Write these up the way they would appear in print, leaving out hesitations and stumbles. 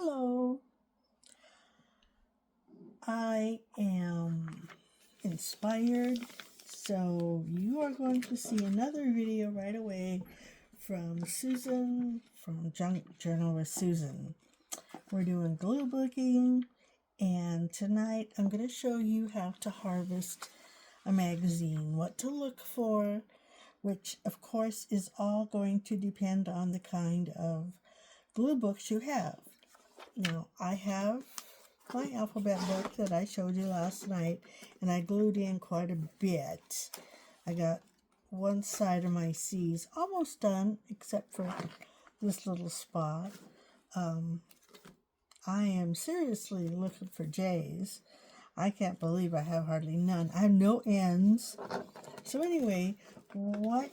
Hello. I am inspired, so you are going to see another video right away from Susan from Junk Journal with Susan. We're doing glue booking, and tonight I'm going to show you how to harvest a magazine, what to look for, which of course is all going to depend on the kind of glue books you have. Now, I have my alphabet book that I showed you last night, and I glued in quite a bit. I got one side of my C's almost done, except for this little spot. I am seriously looking for J's. I can't believe I have hardly none. I have no N's. So anyway, what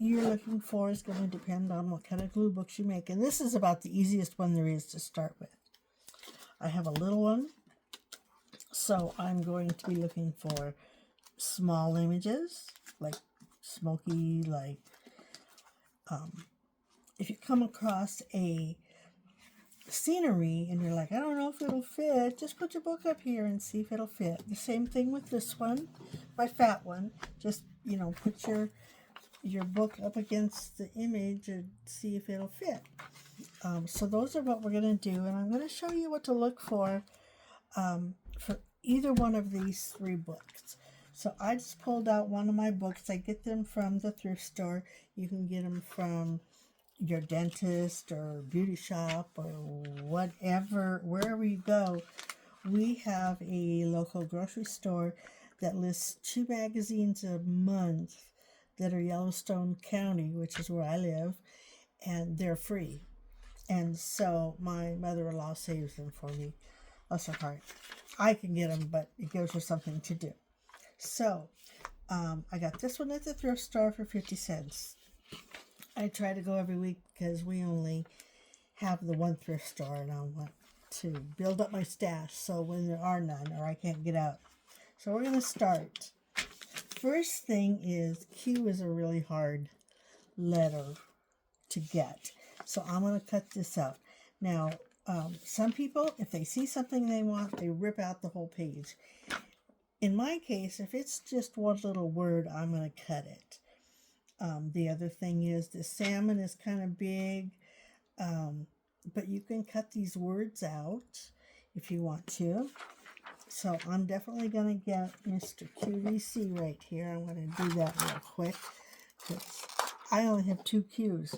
you're looking for is going to depend on what kind of glue books you make. And this is about the easiest one there is to start with. I have a little one, so I'm going to be looking for small images, like smoky, if you come across a scenery and you're like, I don't know if it'll fit, just put your book up here and see if it'll fit. The same thing with this one, my fat one. Just, put your book up against the image and see if it'll fit. So those are what we're going to do, and I'm going to show you what to look for either one of these three books. So I just pulled out one of my books. I get them from the thrift store. You can get them from your dentist or beauty shop or whatever, wherever you go. We have a local grocery store that lists 2 magazines a month that are Yellowstone County, which is where I live, and they're free. And so my mother-in-law saves them for me. Bless her heart. I can get them, but it gives her something to do. So I got this one at the thrift store for 50 cents. I try to go every week because we only have the one thrift store, and I want to build up my stash so when there are none or I can't get out. So we're going to start. First thing is Q is a really hard letter to get. So I'm going to cut this out. Now, some people, if they see something they want, they rip out the whole page. In my case, if it's just one little word, I'm going to cut it. The other thing is the salmon is kind of big, but you can cut these words out if you want to. So I'm definitely going to get Mr. QVC right here. I'm going to do that real quick because I only have 2 Q's.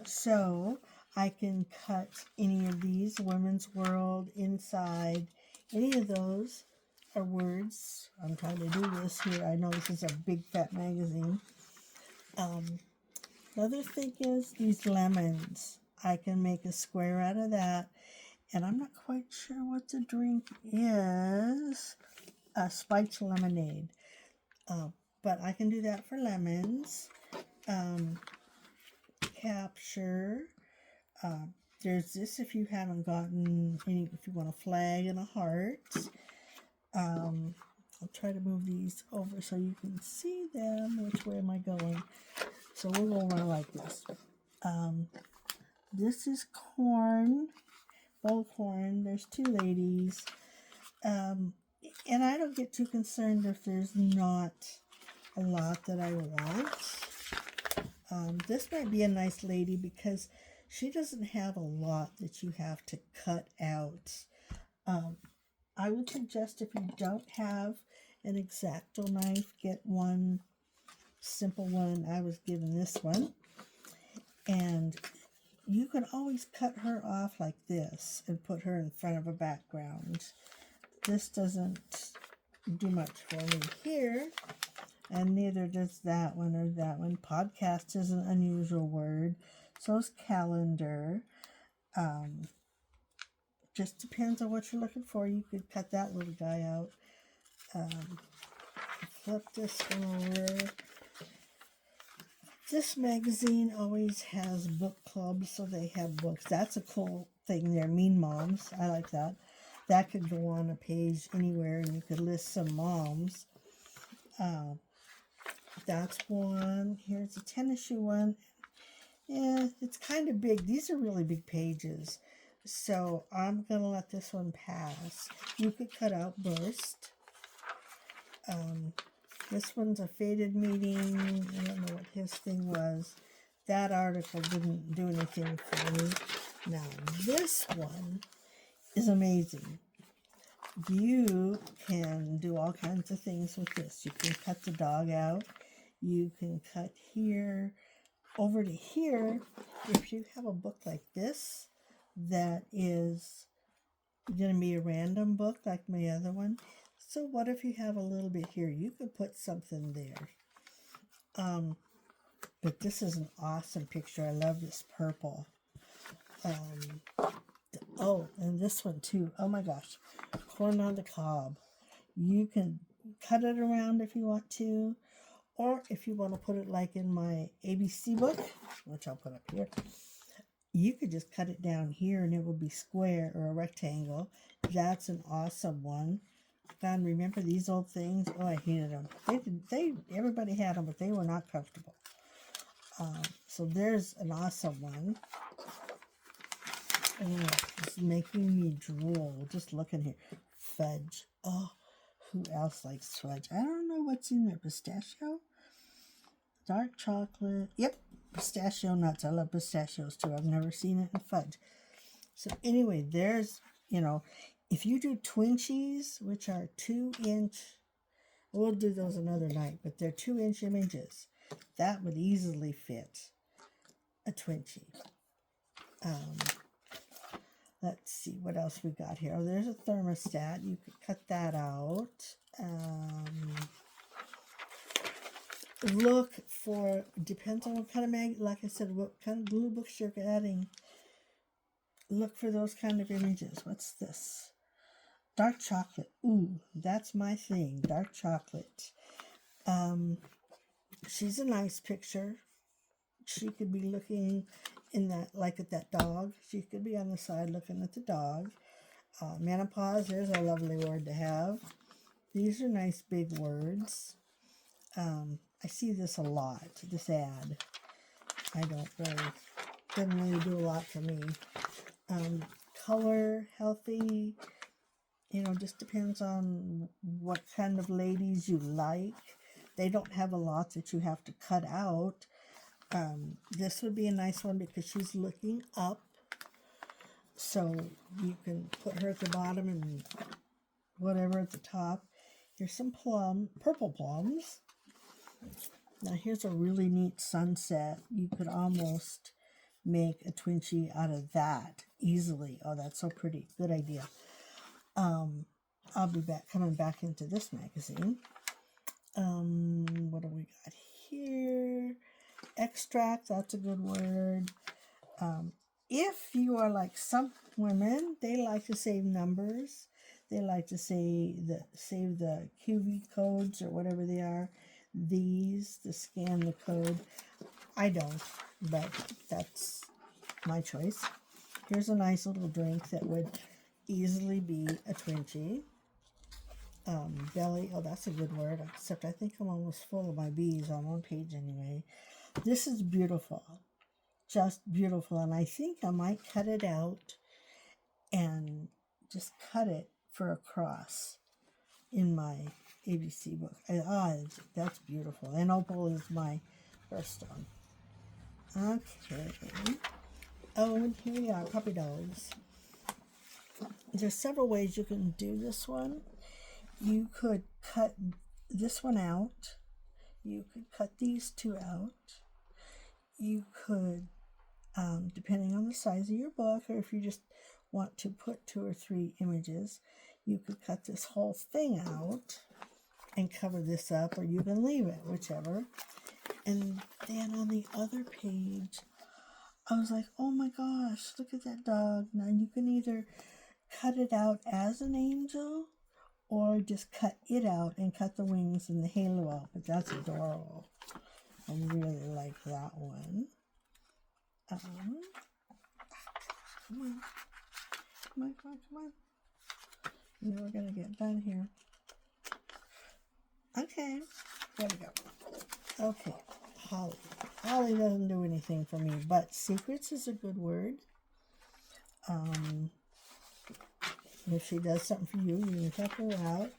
So I can cut any of these, Women's World, Inside, any of those are words. I'm trying to do this here. I know this is a big fat magazine. Another thing is these lemons. I can make a square out of that. And I'm not quite sure what the drink is. Spiked lemonade. But I can do that for lemons. Capture. There's this if you haven't gotten any, if you want a flag and a heart. I'll try to move these over so you can see them. Which way am I going? So we'll go around like this. This is corn. Bullhorn. There's 2 ladies. And I don't get too concerned if there's not a lot that I want. This might be a nice lady because she doesn't have a lot that you have to cut out. I would suggest if you don't have an X-Acto knife, get one simple one. I was given this one. And you can always cut her off like this and put her in front of a background. This doesn't do much for me here, and neither does that one or that one. Podcast is an unusual word. So is calendar. Just depends on what you're looking for. You could cut that little guy out. Flip this one over. This magazine always has book clubs, so they have books. That's a cool thing there. Mean Moms. I like that. That could go on a page anywhere, and you could list some moms. That's one. Here's a tennis shoe one. Yeah, it's kind of big. These are really big pages. So I'm going to let this one pass. You could cut out burst. This one's a faded meeting. I don't know what his thing was. That article didn't do anything for me. Now, this one is amazing. You can do all kinds of things with this. You can cut the dog out. You can cut here over to here. If you have a book like this that is going to be a random book like my other one, so what if you have a little bit here? You could put something there. But this is an awesome picture. I love this purple. Oh, and this one too. Oh my gosh. Corn on the cob. You can cut it around if you want to. Or if you want to put it like in my ABC book, which I'll put up here, you could just cut it down here and it will be square or a rectangle. That's an awesome one. God, remember these old things? Oh, I hated them. Everybody had them, but they were not comfortable. So there's an awesome one. Oh, it's making me drool just looking here. Fudge. Oh, who else likes fudge? I don't know what's in there. Pistachio? Dark chocolate. Yep, pistachio nuts. I love pistachios too. I've never seen it in fudge. So anyway, there's, if you do Twinchies, which are 2-inch, we'll do those another night, but they're 2-inch images. That would easily fit a Twinchie. Let's see what else we got here. Oh, there's a thermostat. You could cut that out. Look for, depends on what kind of like I said, what kind of blue books you're adding. Look for those kind of images. What's this? Dark chocolate. Ooh, that's my thing. Dark chocolate. She's a nice picture. She could be looking in that, like at that dog. She could be on the side looking at the dog. Menopause, there's a lovely word to have. These are nice big words. I see this a lot, this ad. Doesn't really do a lot for me. Color, healthy, just depends on what kind of ladies you like. They don't have a lot that you have to cut out. This would be a nice one because she's looking up. So you can put her at the bottom and whatever at the top. Here's some purple plums. Now here's a really neat sunset. You could almost make a Twinchie out of that easily. Oh, that's so pretty. Good idea. I'll be coming back into this magazine. What do we got here? Extract, that's a good word. If you are like some women, they like to save numbers. They like to save the QV codes or whatever they are. These to scan the code. I don't, but that's my choice. Here's a nice little drink that would easily be a Twinchie. Belly, oh, that's a good word, except I think I'm almost full of my bees on one page anyway. This is beautiful, just beautiful, and I think I might cut it out and just cut it for a cross in my ABC book. That's beautiful, and opal is my birthstone. Okay. Oh, and here we are, puppy dogs. There's several ways you can do this one. You could cut this one out. You could cut these two out. You could, depending on the size of your book, or if you just want to put 2 or 3 images, you could cut this whole thing out and cover this up, or you can leave it, whichever. And then on the other page, I was like, oh my gosh, look at that dog. Now you can either cut it out as an angel, or just cut it out and cut the wings and the halo out. But that's adorable. I really like that one. Come on. And then we're going to get done here. Okay, there we go. Okay, Holly. Holly doesn't do anything for me, but secrets is a good word. If she does something for you, you can help her out.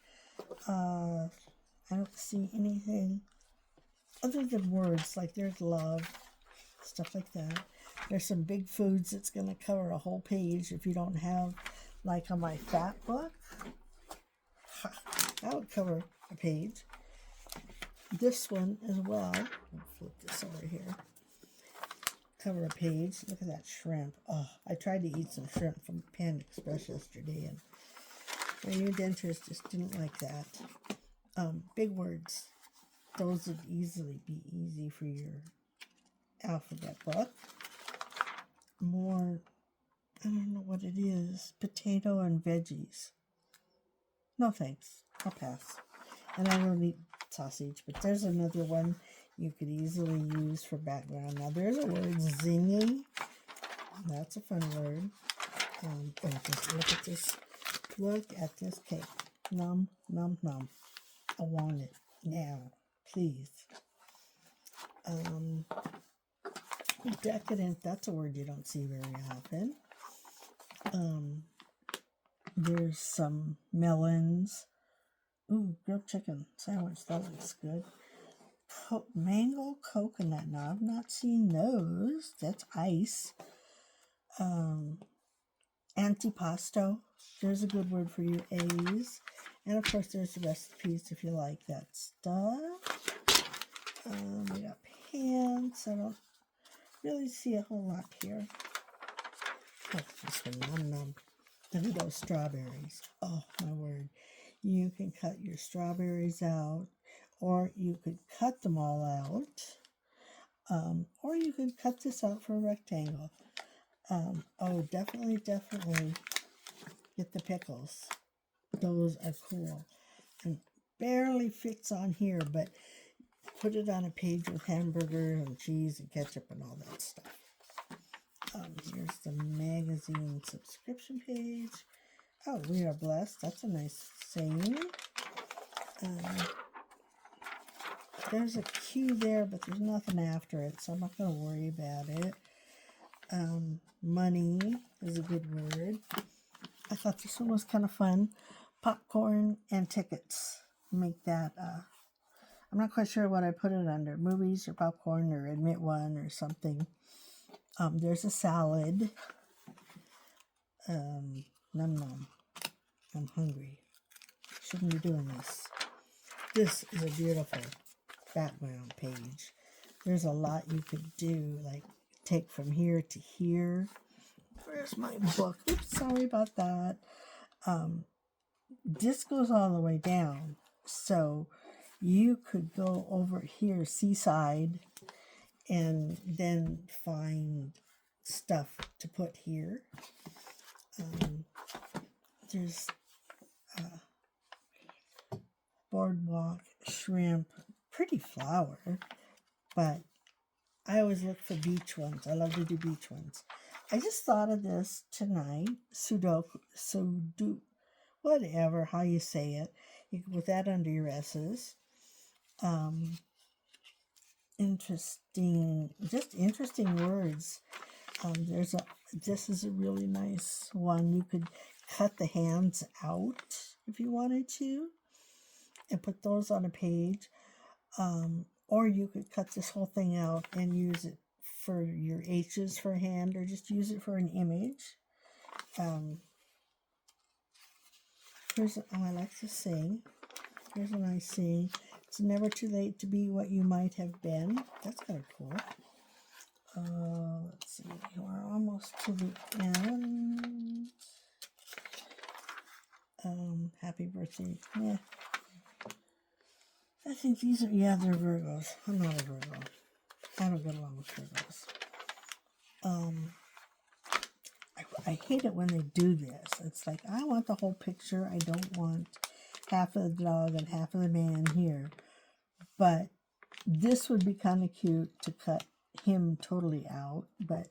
I don't see anything other than words, like there's love, stuff like that. There's some big foods that's going to cover a whole page if you don't have, like on my fat book. That would cover a page. This one as well. I'll flip this over here. Cover a page. Look at that shrimp. Oh, I tried to eat some shrimp from Panda Express yesterday, and my new dentist just didn't like that. Big words. Those would easily be easy for your alphabet book. More, I don't know what it is. Potato and veggies. No thanks. I'll pass. And I don't eat sausage, but there's another one you could easily use for background. Now there's a word, zingy. That's a fun word. Just look at this. Look at this cake. Nom, nom, nom. I want it now, please. Decadent, that's a word you don't see very often. There's some melons. Ooh, grilled chicken sandwich, that looks good. Mango coconut, now I've not seen those. That's ice. Antipasto, there's a good word for your A's. And of course there's the recipes if you like that stuff. We got pants. I don't really see a whole lot here. Oh, this one, nom nom. Then we go strawberries. Oh my word. You can cut your strawberries out, or you could cut them all out, or you could cut this out for a rectangle. Oh, definitely get the pickles. Those are cool. And barely fits on here, but put it on a page with hamburger and cheese and ketchup and all that stuff. Here's the magazine subscription page. Oh, we are blessed. That's a nice saying. There's a Q there, but there's nothing after it, so I'm not going to worry about it. Money is a good word. I thought this one was kind of fun. Popcorn and tickets. Make that, I'm not quite sure what I put it under. Movies or popcorn or admit one or something. There's a salad. Num num. I'm hungry. Shouldn't be doing this. This is a beautiful background page. There's a lot you could do, like take from here to here. Where's my book? Oops, sorry about that. This goes all the way down. So you could go over here, seaside, and then find stuff to put here. There's boardwalk, shrimp, pretty flower, but I always look for beach ones. I love to do beach ones. I just thought of this tonight. Sudoku, whatever, how you say it. You can put that under your S's. Interesting words. This is a really nice one. You could cut the hands out if you wanted to and put those on a page. Or you could cut this whole thing out and use it for your H's for hand, or just use it for an image. I like to sing. Here's a nice saying. It's never too late to be what you might have been. That's kind of cool. Let's see. We're almost to the end. Happy birthday. Yeah. I think these are, they're Virgos. I'm not a Virgo. I don't get along with Virgos. I hate it when they do this. It's like, I want the whole picture. I don't want half of the dog and half of the man here. But this would be kind of cute to cut him totally out, but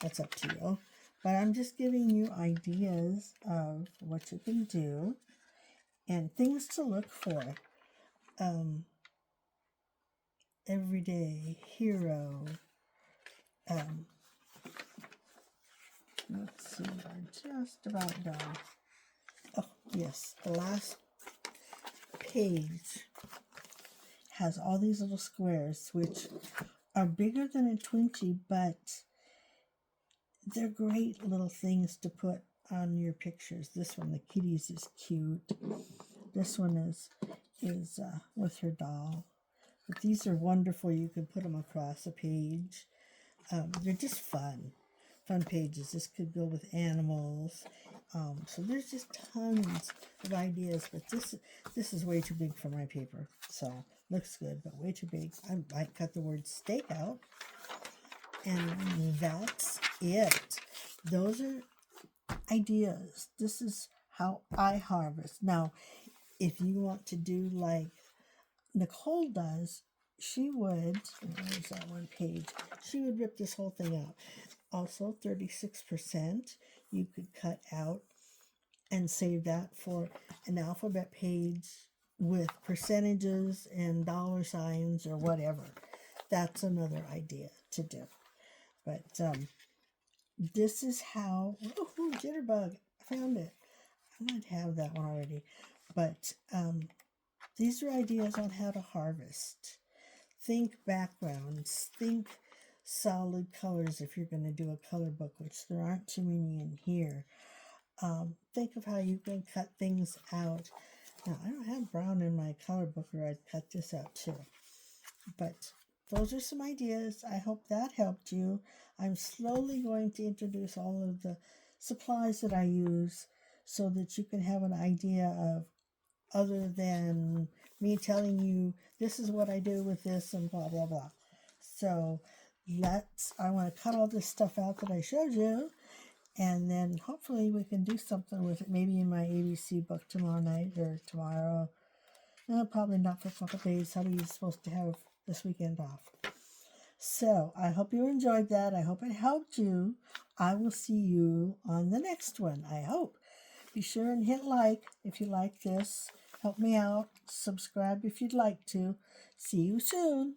that's up to you. But I'm just giving you ideas of what you can do and things to look for. Everyday hero. Let's see, we're just about done. Oh, yes, the last page has all these little squares, which are bigger than a Twinkie, but they're great little things to put on your pictures. This one, the kitties, is cute. This one is with her doll. But these are wonderful. You can put them across a page. They're just fun pages. This could go with animals. So there's just tons of ideas, but this is way too big for my paper. So looks good, but way too big. I might cut the word steak out. And that's it. Those are ideas. This is how I harvest. Now, if you want to do like Nicole does, she would, where's that one page? She would rip this whole thing out. Also, 36% you could cut out and save that for an alphabet page with percentages and dollar signs or whatever. That's another idea to do. But this is how, oh, jitterbug, I found it. I might have that one already. But these are ideas on how to harvest. Think backgrounds, think solid colors if you're going to do a color book, which there aren't too many in here. Think of how you can cut things out. Now, I don't have brown in my color book, or I'd cut this out too. But those are some ideas. I hope that helped you. I'm slowly going to introduce all of the supplies that I use so that you can have an idea of, other than me telling you this is what I do with this and blah, blah, blah. So I want to cut all this stuff out that I showed you, and then hopefully we can do something with it, maybe in my ABC book tomorrow night or tomorrow. No, probably not for a couple of days. How are you supposed to have this weekend off? So I hope you enjoyed that. I hope it helped you. I will see you on the next one, I hope. Be sure and hit like if you like this. Help me out. Subscribe if you'd like to. See you soon.